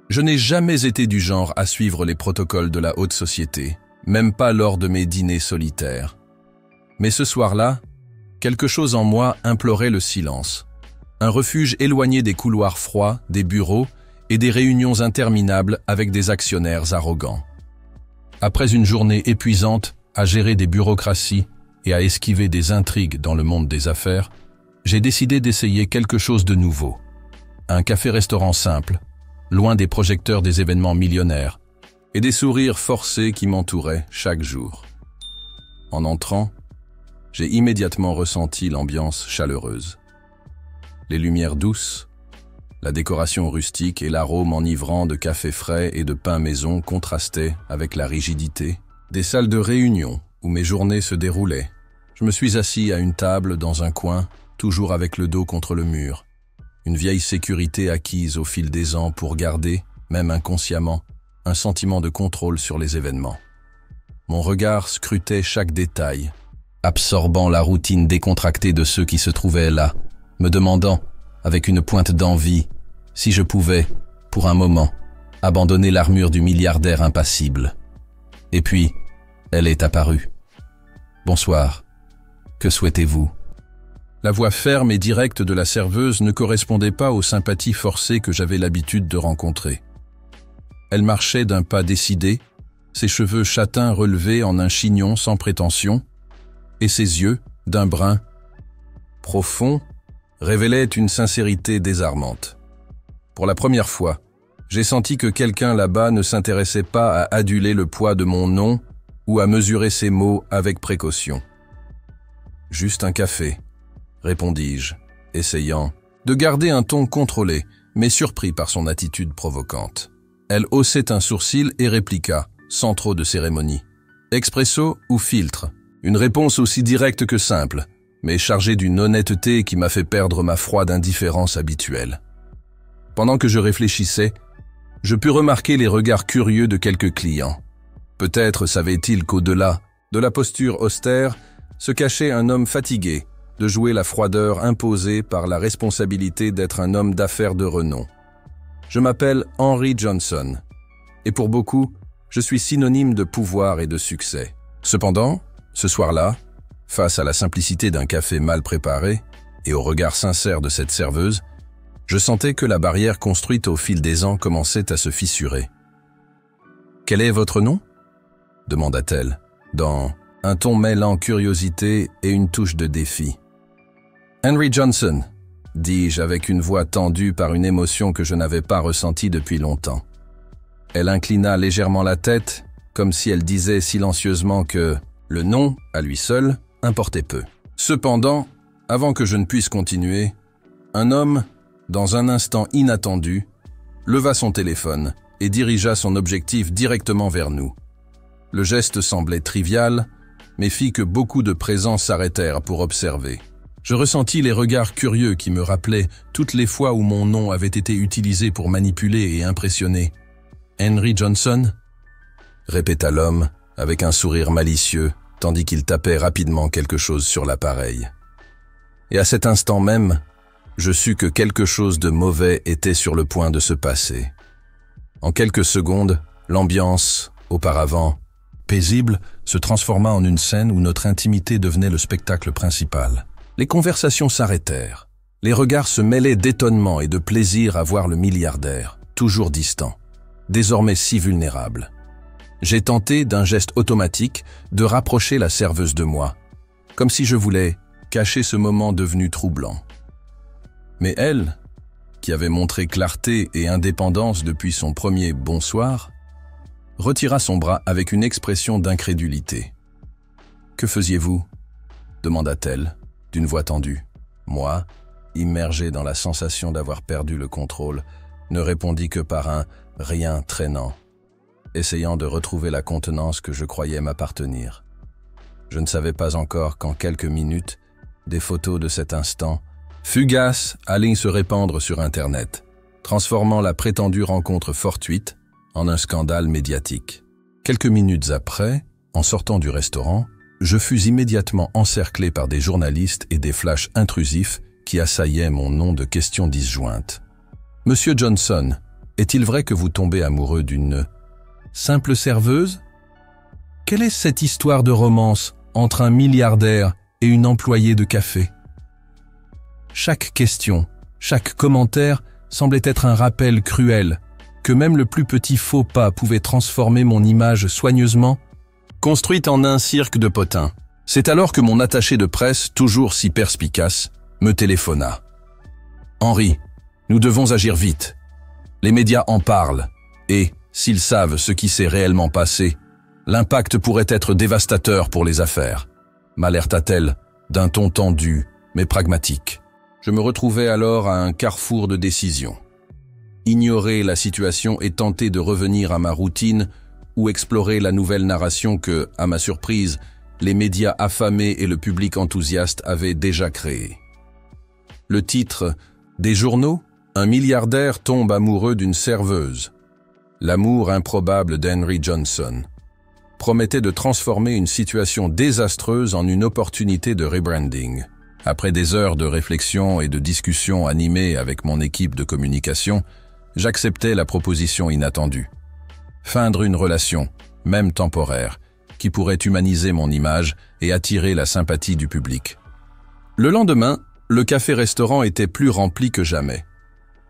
Je n'ai jamais été du genre à suivre les protocoles de la haute société, même pas lors de mes dîners solitaires. Mais ce soir-là, quelque chose en moi implorait le silence. Un refuge éloigné des couloirs froids, des bureaux et des réunions interminables avec des actionnaires arrogants. Après une journée épuisante à gérer des bureaucraties et à esquiver des intrigues dans le monde des affaires, j'ai décidé d'essayer quelque chose de nouveau. Un café-restaurant simple, loin des projecteurs des événements millionnaires et des sourires forcés qui m'entouraient chaque jour. En entrant, j'ai immédiatement ressenti l'ambiance chaleureuse. Les lumières douces, la décoration rustique et l'arôme enivrant de café frais et de pain maison contrastaient avec la rigidité des salles de réunion où mes journées se déroulaient. Je me suis assis à une table dans un coin, toujours avec le dos contre le mur. Une vieille sécurité acquise au fil des ans pour garder, même inconsciemment, un sentiment de contrôle sur les événements. Mon regard scrutait chaque détail, absorbant la routine décontractée de ceux qui se trouvaient là, me demandant, avec une pointe d'envie, si je pouvais, pour un moment, abandonner l'armure du milliardaire impassible. Et puis, elle est apparue. « Bonsoir. Que souhaitez-vous » La voix ferme et directe de la serveuse ne correspondait pas aux sympathies forcées que j'avais l'habitude de rencontrer. Elle marchait d'un pas décidé, ses cheveux châtains relevés en un chignon sans prétention, et ses yeux, d'un brun profond, révélaient une sincérité désarmante. Pour la première fois, j'ai senti que quelqu'un là-bas ne s'intéressait pas à aduler le poids de mon nom ou à mesurer ses mots avec précaution. « Juste un café », répondis-je, essayant de garder un ton contrôlé, mais surpris par son attitude provocante. Elle haussait un sourcil et répliqua, sans trop de cérémonie. « Expresso ou filtre ?» Une réponse aussi directe que simple, mais chargée d'une honnêteté qui m'a fait perdre ma froide indifférence habituelle. Pendant que je réfléchissais, je pus remarquer les regards curieux de quelques clients. Peut-être savaient-ils qu'au-delà de la posture austère se cachait un homme fatigué de jouer la froideur imposée par la responsabilité d'être un homme d'affaires de renom. Je m'appelle Henry Johnson, et pour beaucoup, je suis synonyme de pouvoir et de succès. Cependant, ce soir-là, face à la simplicité d'un café mal préparé et au regard sincère de cette serveuse, je sentais que la barrière construite au fil des ans commençait à se fissurer. « Quel est votre nom ?» demanda-t-elle, dans un ton mêlant curiosité et une touche de défi. « Henry Johnson », dis-je avec une voix tendue par une émotion que je n'avais pas ressentie depuis longtemps. Elle inclina légèrement la tête, comme si elle disait silencieusement que le nom, à lui seul, importait peu. Cependant, avant que je ne puisse continuer, un homme, dans un instant inattendu, leva son téléphone et dirigea son objectif directement vers nous. Le geste semblait trivial, mais fit que beaucoup de présents s'arrêtèrent pour observer. Je ressentis les regards curieux qui me rappelaient toutes les fois où mon nom avait été utilisé pour manipuler et impressionner. « Henry Johnson ?» répéta l'homme, avec un sourire malicieux, tandis qu'il tapait rapidement quelque chose sur l'appareil. Et à cet instant même, je sus que quelque chose de mauvais était sur le point de se passer. En quelques secondes, l'ambiance, auparavant paisible, se transforma en une scène où notre intimité devenait le spectacle principal. Les conversations s'arrêtèrent. Les regards se mêlaient d'étonnement et de plaisir à voir le milliardaire, toujours distant, désormais si vulnérable. J'ai tenté, d'un geste automatique, de rapprocher la serveuse de moi, comme si je voulais cacher ce moment devenu troublant. Mais elle, qui avait montré clarté et indépendance depuis son premier « bonsoir », retira son bras avec une expression d'incrédulité. « Que faisiez-vous » demanda-t-elle, d'une voix tendue. Moi, immergé dans la sensation d'avoir perdu le contrôle, ne répondis que par un « rien traînant », essayant de retrouver la contenance que je croyais m'appartenir. Je ne savais pas encore qu'en quelques minutes, des photos de cet instant, fugaces, allaient se répandre sur Internet, transformant la prétendue rencontre fortuite en un scandale médiatique. Quelques minutes après, en sortant du restaurant, je fus immédiatement encerclé par des journalistes et des flashs intrusifs qui assaillaient mon nom de questions disjointes. « Monsieur Johnson, Est-il vrai que vous tombez amoureux d'une simple serveuse? Quelle est cette histoire de romance entre un milliardaire et une employée de café? Chaque question, chaque commentaire semblait être un rappel cruel que même le plus petit faux pas pouvait transformer mon image soigneusement construite en un cirque de potins. C'est alors que mon attaché de presse, toujours si perspicace, me téléphona. « Henri, nous devons agir vite. Les médias en parlent, et, s'ils savent ce qui s'est réellement passé, l'impact pourrait être dévastateur pour les affaires. » m'alerta-t-elle, d'un ton tendu, mais pragmatique. Je me retrouvais alors à un carrefour de décision. Ignorer la situation et tenter de revenir à ma routine ou explorer la nouvelle narration que, à ma surprise, les médias affamés et le public enthousiaste avaient déjà créée. Le titre des journaux, un milliardaire tombe amoureux d'une serveuse. L'amour improbable d'Henry Johnson promettait de transformer une situation désastreuse en une opportunité de rebranding. Après des heures de réflexion et de discussions animées avec mon équipe de communication, j'acceptais la proposition inattendue. Feindre une relation, même temporaire, qui pourrait humaniser mon image et attirer la sympathie du public. Le lendemain, le café-restaurant était plus rempli que jamais.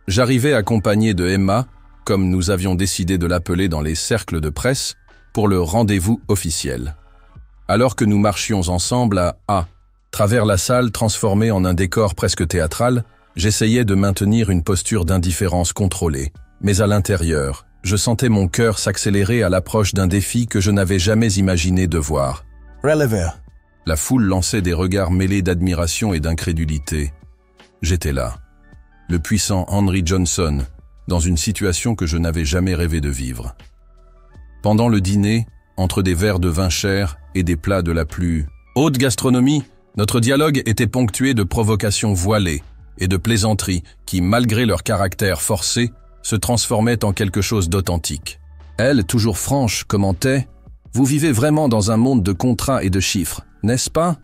J'arrivais accompagné de Emma, comme nous avions décidé de l'appeler dans les cercles de presse, pour le rendez-vous officiel. Alors que nous marchions ensemble à travers la salle transformée en un décor presque théâtral, j'essayais de maintenir une posture d'indifférence contrôlée, mais à l'intérieur, je sentais mon cœur s'accélérer à l'approche d'un défi que je n'avais jamais imaginé devoir relever. La foule lançait des regards mêlés d'admiration et d'incrédulité. J'étais là, le puissant Henry Johnson, dans une situation que je n'avais jamais rêvé de vivre. Pendant le dîner, entre des verres de vin cher et des plats de la plus haute gastronomie, notre dialogue était ponctué de provocations voilées et de plaisanteries qui, malgré leur caractère forcé, se transformaient en quelque chose d'authentique. Elle, toujours franche, commentait « Vous vivez vraiment dans un monde de contrats et de chiffres, n'est-ce pas?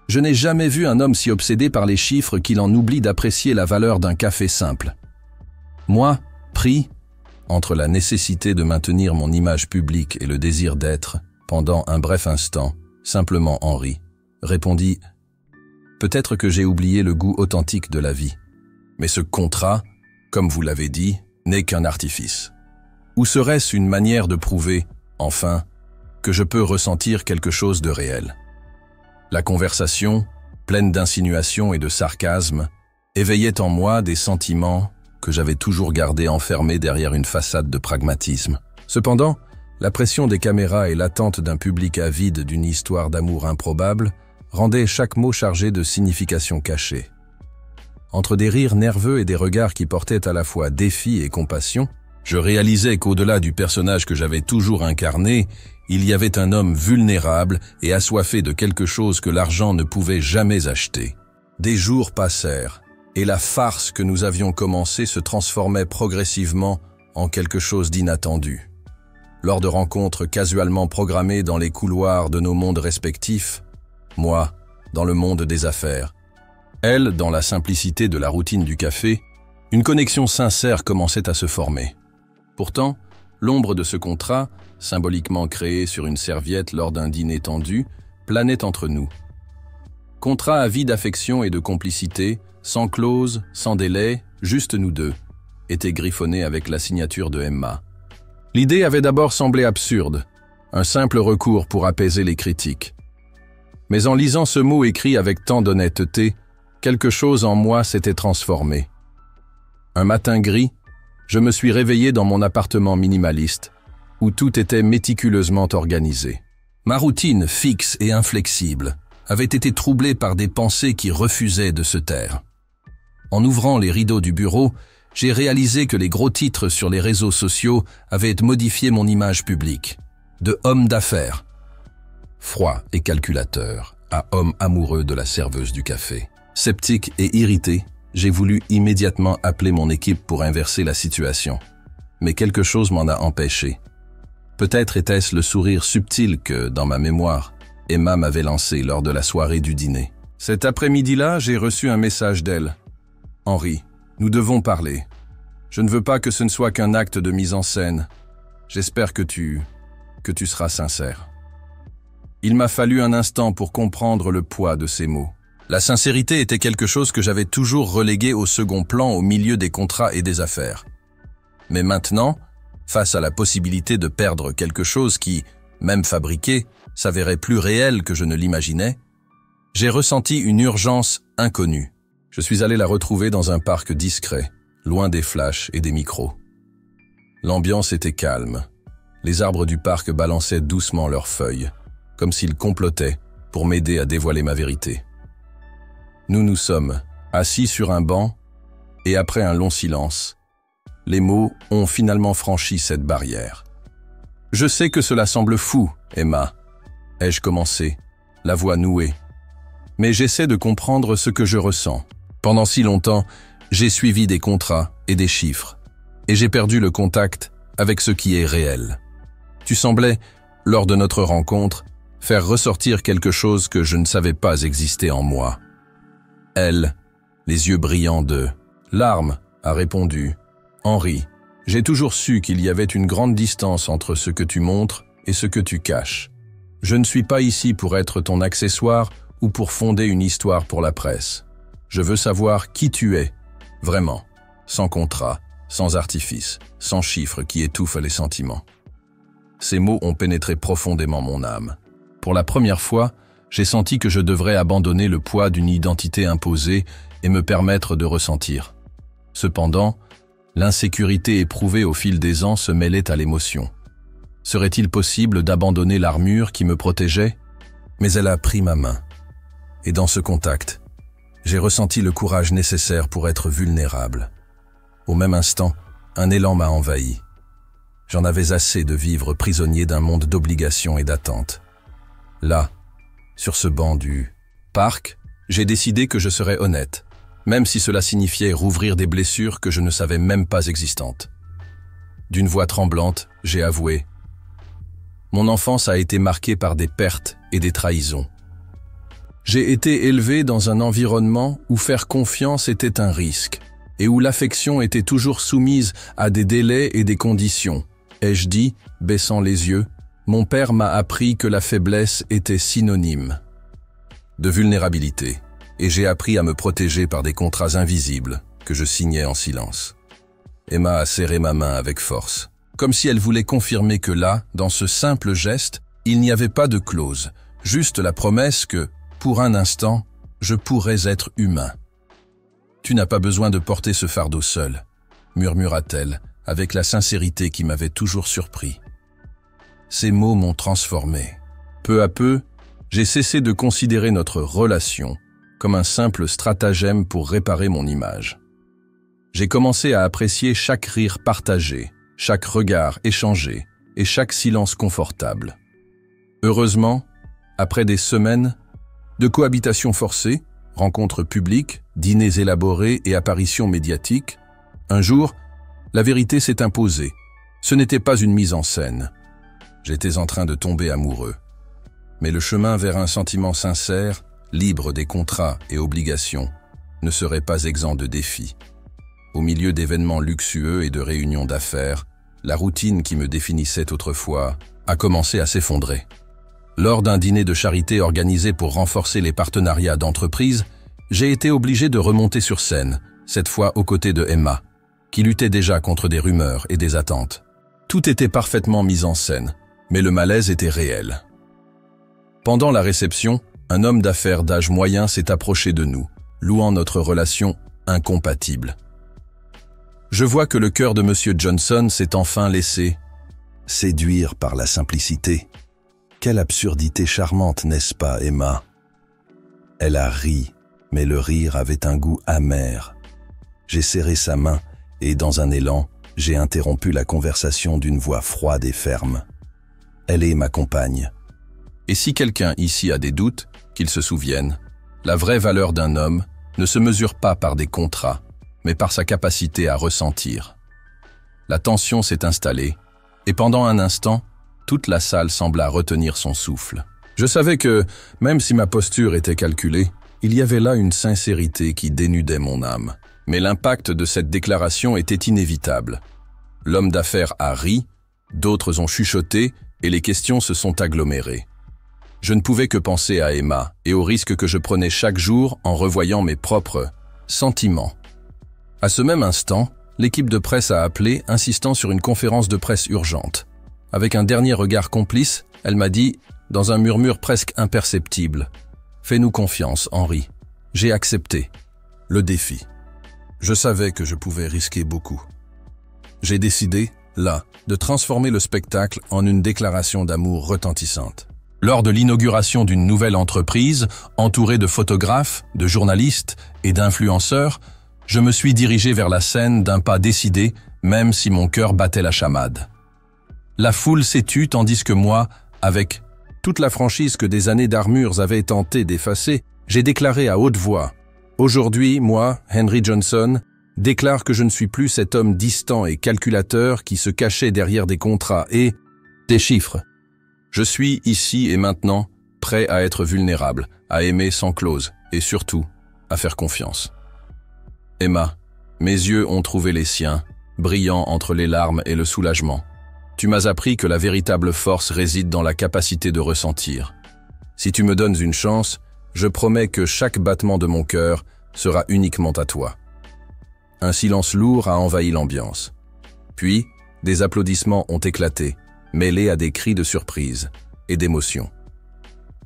Je n'ai jamais vu un homme si obsédé par les chiffres qu'il en oublie d'apprécier la valeur d'un café simple. » Moi, pris entre la nécessité de maintenir mon image publique et le désir d'être, pendant un bref instant, simplement Henri, répondit « Peut-être que j'ai oublié le goût authentique de la vie. Mais ce contrat, comme vous l'avez dit, n'est qu'un artifice. Ou serait-ce une manière de prouver, enfin, que je peux ressentir quelque chose de réel ?» La conversation, pleine d'insinuations et de sarcasme, éveillait en moi des sentiments que j'avais toujours gardés enfermés derrière une façade de pragmatisme. Cependant, la pression des caméras et l'attente d'un public avide d'une histoire d'amour improbable rendaient chaque mot chargé de signification cachée. Entre des rires nerveux et des regards qui portaient à la fois défi et compassion, je réalisais qu'au-delà du personnage que j'avais toujours incarné, il y avait un homme vulnérable et assoiffé de quelque chose que l'argent ne pouvait jamais acheter. Des jours passèrent, et la farce que nous avions commencée se transformait progressivement en quelque chose d'inattendu. Lors de rencontres casualement programmées dans les couloirs de nos mondes respectifs, moi, dans le monde des affaires, elle, dans la simplicité de la routine du café, une connexion sincère commençait à se former. Pourtant, l'ombre de ce contrat, symboliquement créé sur une serviette lors d'un dîner tendu, planait entre nous. Contrat à vie d'affection et de complicité, sans clause, sans délai, juste nous deux, était griffonné avec la signature de Emma. L'idée avait d'abord semblé absurde, un simple recours pour apaiser les critiques. Mais en lisant ce mot écrit avec tant d'honnêteté, quelque chose en moi s'était transformé. Un matin gris, je me suis réveillé dans mon appartement minimaliste, où tout était méticuleusement organisé. Ma routine fixe et inflexible avait été troublée par des pensées qui refusaient de se taire. En ouvrant les rideaux du bureau, j'ai réalisé que les gros titres sur les réseaux sociaux avaient modifié mon image publique. De homme d'affaires, froid et calculateur, à homme amoureux de la serveuse du café. Sceptique et irrité, j'ai voulu immédiatement appeler mon équipe pour inverser la situation. Mais quelque chose m'en a empêché. Peut-être était-ce le sourire subtil que, dans ma mémoire, Emma m'avait lancé lors de la soirée du dîner. Cet après-midi-là, j'ai reçu un message d'elle. « Henri, nous devons parler. Je ne veux pas que ce ne soit qu'un acte de mise en scène. J'espère que tu seras sincère. » Il m'a fallu un instant pour comprendre le poids de ces mots. La sincérité était quelque chose que j'avais toujours relégué au second plan au milieu des contrats et des affaires. Mais maintenant, face à la possibilité de perdre quelque chose qui, même fabriqué, s'avérait plus réel que je ne l'imaginais, j'ai ressenti une urgence inconnue. Je suis allé la retrouver dans un parc discret, loin des flashs et des micros. L'ambiance était calme. Les arbres du parc balançaient doucement leurs feuilles, comme s'ils complotaient pour m'aider à dévoiler ma vérité. Nous nous sommes assis sur un banc, et après un long silence, les mots ont finalement franchi cette barrière. « Je sais que cela semble fou, Emma, » ai-je commencé, la voix nouée. « Mais j'essaie de comprendre ce que je ressens. Pendant si longtemps, j'ai suivi des contrats et des chiffres, et j'ai perdu le contact avec ce qui est réel. Tu semblais, lors de notre rencontre, faire ressortir quelque chose que je ne savais pas exister en moi. » Elle, les yeux brillants de larmes, a répondu « Henri, j'ai toujours su qu'il y avait une grande distance entre ce que tu montres et ce que tu caches. Je ne suis pas ici pour être ton accessoire ou pour fonder une histoire pour la presse. Je veux savoir qui tu es, vraiment, sans contrat, sans artifice, sans chiffres qui étouffent les sentiments. » Ces mots ont pénétré profondément mon âme. Pour la première fois, j'ai senti que je devrais abandonner le poids d'une identité imposée et me permettre de ressentir. Cependant, l'insécurité éprouvée au fil des ans se mêlait à l'émotion. Serait-il possible d'abandonner l'armure qui me protégeait? Mais elle a pris ma main. Et dans ce contact, j'ai ressenti le courage nécessaire pour être vulnérable. Au même instant, un élan m'a envahi. J'en avais assez de vivre prisonnier d'un monde d'obligations et d'attentes. Là, sur ce banc du parc, j'ai décidé que je serais honnête, même si cela signifiait rouvrir des blessures que je ne savais même pas existantes. D'une voix tremblante, j'ai avoué « Mon enfance a été marquée par des pertes et des trahisons. J'ai été élevé dans un environnement où faire confiance était un risque et où l'affection était toujours soumise à des délais et des conditions. » ai-je dit, baissant les yeux. Mon père m'a appris que la faiblesse était synonyme de vulnérabilité, et j'ai appris à me protéger par des contrats invisibles que je signais en silence. Emma a serré ma main avec force, comme si elle voulait confirmer que là, dans ce simple geste, il n'y avait pas de clause, juste la promesse que, pour un instant, je pourrais être humain. « Tu n'as pas besoin de porter ce fardeau seul, » murmura-t-elle, avec la sincérité qui m'avait toujours surpris. Ces mots m'ont transformé. Peu à peu, j'ai cessé de considérer notre relation comme un simple stratagème pour réparer mon image. J'ai commencé à apprécier chaque rire partagé, chaque regard échangé et chaque silence confortable. Heureusement, après des semaines de cohabitation forcée, rencontres publiques, dîners élaborés et apparitions médiatiques, un jour, la vérité s'est imposée. Ce n'était pas une mise en scène. J'étais en train de tomber amoureux. Mais le chemin vers un sentiment sincère, libre des contrats et obligations, ne serait pas exempt de défis. Au milieu d'événements luxueux et de réunions d'affaires, la routine qui me définissait autrefois a commencé à s'effondrer. Lors d'un dîner de charité organisé pour renforcer les partenariats d'entreprise, j'ai été obligé de remonter sur scène, cette fois aux côtés de Emma, qui luttait déjà contre des rumeurs et des attentes. Tout était parfaitement mis en scène, mais le malaise était réel. Pendant la réception, un homme d'affaires d'âge moyen s'est approché de nous, louant notre relation incompatible. Je vois que le cœur de M. Johnson s'est enfin laissé séduire par la simplicité. Quelle absurdité charmante, n'est-ce pas, Emma? Elle a ri, mais le rire avait un goût amer. J'ai serré sa main et, dans un élan, j'ai interrompu la conversation d'une voix froide et ferme. Elle est ma compagne. Et si quelqu'un ici a des doutes, qu'il se souvienne, la vraie valeur d'un homme ne se mesure pas par des contrats, mais par sa capacité à ressentir. La tension s'est installée, et pendant un instant, toute la salle sembla retenir son souffle. Je savais que, même si ma posture était calculée, il y avait là une sincérité qui dénudait mon âme. Mais l'impact de cette déclaration était inévitable. L'homme d'affaires a ri, d'autres ont chuchoté et les questions se sont agglomérées. Je ne pouvais que penser à Emma et au risque que je prenais chaque jour en revoyant mes propres sentiments. À ce même instant, l'équipe de presse a appelé, insistant sur une conférence de presse urgente. Avec un dernier regard complice, elle m'a dit, dans un murmure presque imperceptible, « Fais-nous confiance, Henri. J'ai accepté le défi. » Je savais que je pouvais risquer beaucoup. J'ai décidé, là, de transformer le spectacle en une déclaration d'amour retentissante. Lors de l'inauguration d'une nouvelle entreprise, entourée de photographes, de journalistes et d'influenceurs, je me suis dirigé vers la scène d'un pas décidé, même si mon cœur battait la chamade. La foule s'est tue tandis que moi, avec toute la franchise que des années d'armures avaient tenté d'effacer, j'ai déclaré à haute voix « Aujourd'hui, moi, Henry Johnson, déclare que je ne suis plus cet homme distant et calculateur qui se cachait derrière des contrats et des chiffres. Je suis ici et maintenant prêt à être vulnérable, à aimer sans clause et surtout à faire confiance. » Emma, mes yeux ont trouvé les siens, brillants entre les larmes et le soulagement. Tu m'as appris que la véritable force réside dans la capacité de ressentir. Si tu me donnes une chance, je promets que chaque battement de mon cœur sera uniquement à toi. Un silence lourd a envahi l'ambiance. Puis, des applaudissements ont éclaté, mêlés à des cris de surprise et d'émotion.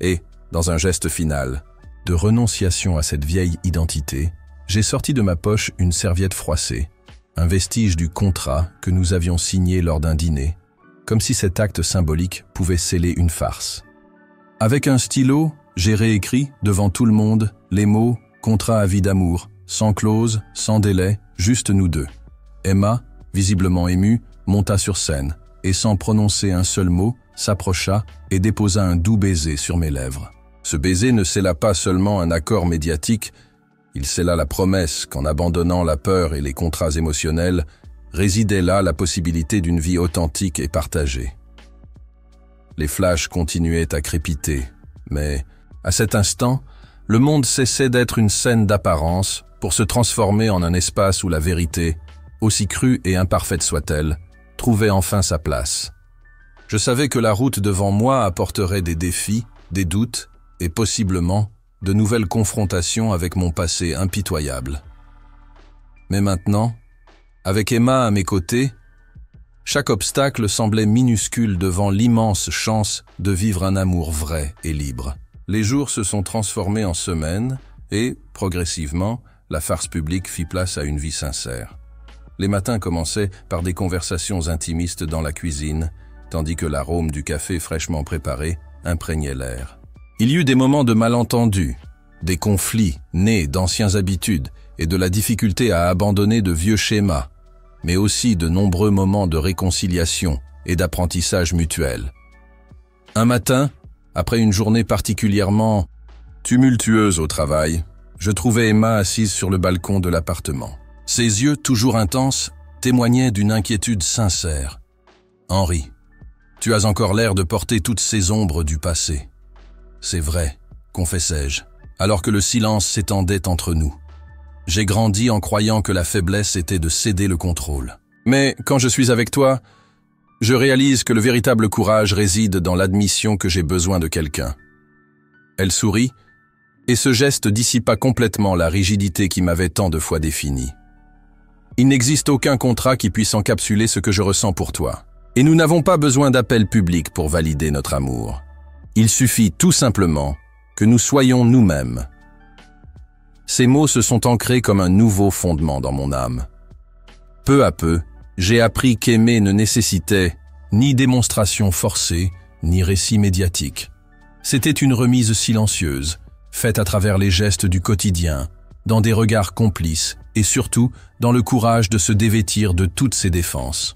Et, dans un geste final, de renonciation à cette vieille identité, j'ai sorti de ma poche une serviette froissée, un vestige du contrat que nous avions signé lors d'un dîner, comme si cet acte symbolique pouvait sceller une farce. Avec un stylo, j'ai réécrit, devant tout le monde, les mots « contrat à vie d'amour », sans clause, sans délai, juste nous deux. Emma, visiblement émue, monta sur scène et sans prononcer un seul mot, s'approcha et déposa un doux baiser sur mes lèvres. Ce baiser ne scella pas seulement un accord médiatique, il scella la promesse qu'en abandonnant la peur et les contrats émotionnels, résidait là la possibilité d'une vie authentique et partagée. Les flashs continuaient à crépiter, mais, à cet instant, le monde cessait d'être une scène d'apparence pour se transformer en un espace où la vérité, aussi crue et imparfaite soit-elle, trouvait enfin sa place. Je savais que la route devant moi apporterait des défis, des doutes et possiblement de nouvelles confrontations avec mon passé impitoyable. Mais maintenant, avec Emma à mes côtés, chaque obstacle semblait minuscule devant l'immense chance de vivre un amour vrai et libre. Les jours se sont transformés en semaines et, progressivement, la farce publique fit place à une vie sincère. Les matins commençaient par des conversations intimistes dans la cuisine, tandis que l'arôme du café fraîchement préparé imprégnait l'air. Il y eut des moments de malentendus, des conflits nés d'anciennes habitudes et de la difficulté à abandonner de vieux schémas, mais aussi de nombreux moments de réconciliation et d'apprentissage mutuel. Un matin, après une journée particulièrement tumultueuse au travail, je trouvais Emma assise sur le balcon de l'appartement. Ses yeux, toujours intenses, témoignaient d'une inquiétude sincère. « Henri, tu as encore l'air de porter toutes ces ombres du passé. »« C'est vrai, confessai-je, alors que le silence s'étendait entre nous. J'ai grandi en croyant que la faiblesse était de céder le contrôle. Mais quand je suis avec toi, je réalise que le véritable courage réside dans l'admission que j'ai besoin de quelqu'un. » Elle sourit, et ce geste dissipa complètement la rigidité qui m'avait tant de fois définie. Il n'existe aucun contrat qui puisse encapsuler ce que je ressens pour toi. Et nous n'avons pas besoin d'appel public pour valider notre amour. Il suffit tout simplement que nous soyons nous-mêmes. Ces mots se sont ancrés comme un nouveau fondement dans mon âme. Peu à peu, j'ai appris qu'aimer ne nécessitait ni démonstration forcée, ni récit médiatique. C'était une remise silencieuse, faite à travers les gestes du quotidien, dans des regards complices et surtout dans le courage de se dévêtir de toutes ses défenses.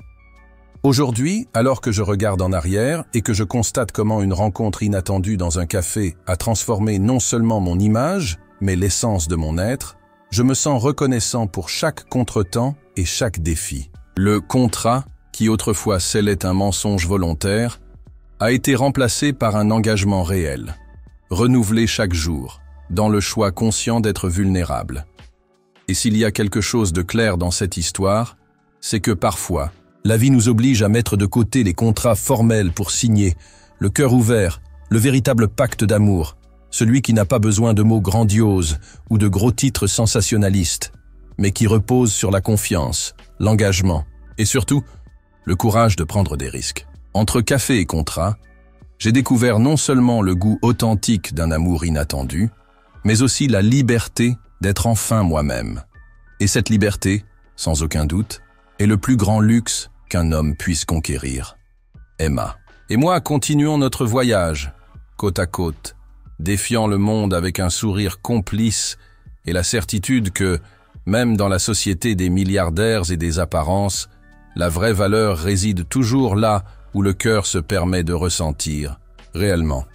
Aujourd'hui, alors que je regarde en arrière et que je constate comment une rencontre inattendue dans un café a transformé non seulement mon image, mais l'essence de mon être, je me sens reconnaissant pour chaque contretemps et chaque défi. Le contrat, qui autrefois scellait un mensonge volontaire, a été remplacé par un engagement réel, renouvelé chaque jour, dans le choix conscient d'être vulnérable. Et s'il y a quelque chose de clair dans cette histoire, c'est que parfois, la vie nous oblige à mettre de côté les contrats formels pour signer, le cœur ouvert, le véritable pacte d'amour, celui qui n'a pas besoin de mots grandioses ou de gros titres sensationnalistes, mais qui repose sur la confiance, l'engagement et surtout, le courage de prendre des risques. Entre café et contrat, j'ai découvert non seulement le goût authentique d'un amour inattendu, mais aussi la liberté d'être enfin moi-même. Et cette liberté, sans aucun doute, est le plus grand luxe qu'un homme puisse conquérir. Emma. Et moi, continuons notre voyage, côte à côte, défiant le monde avec un sourire complice et la certitude que, même dans la société des milliardaires et des apparences, la vraie valeur réside toujours là où le cœur se permet de ressentir, réellement.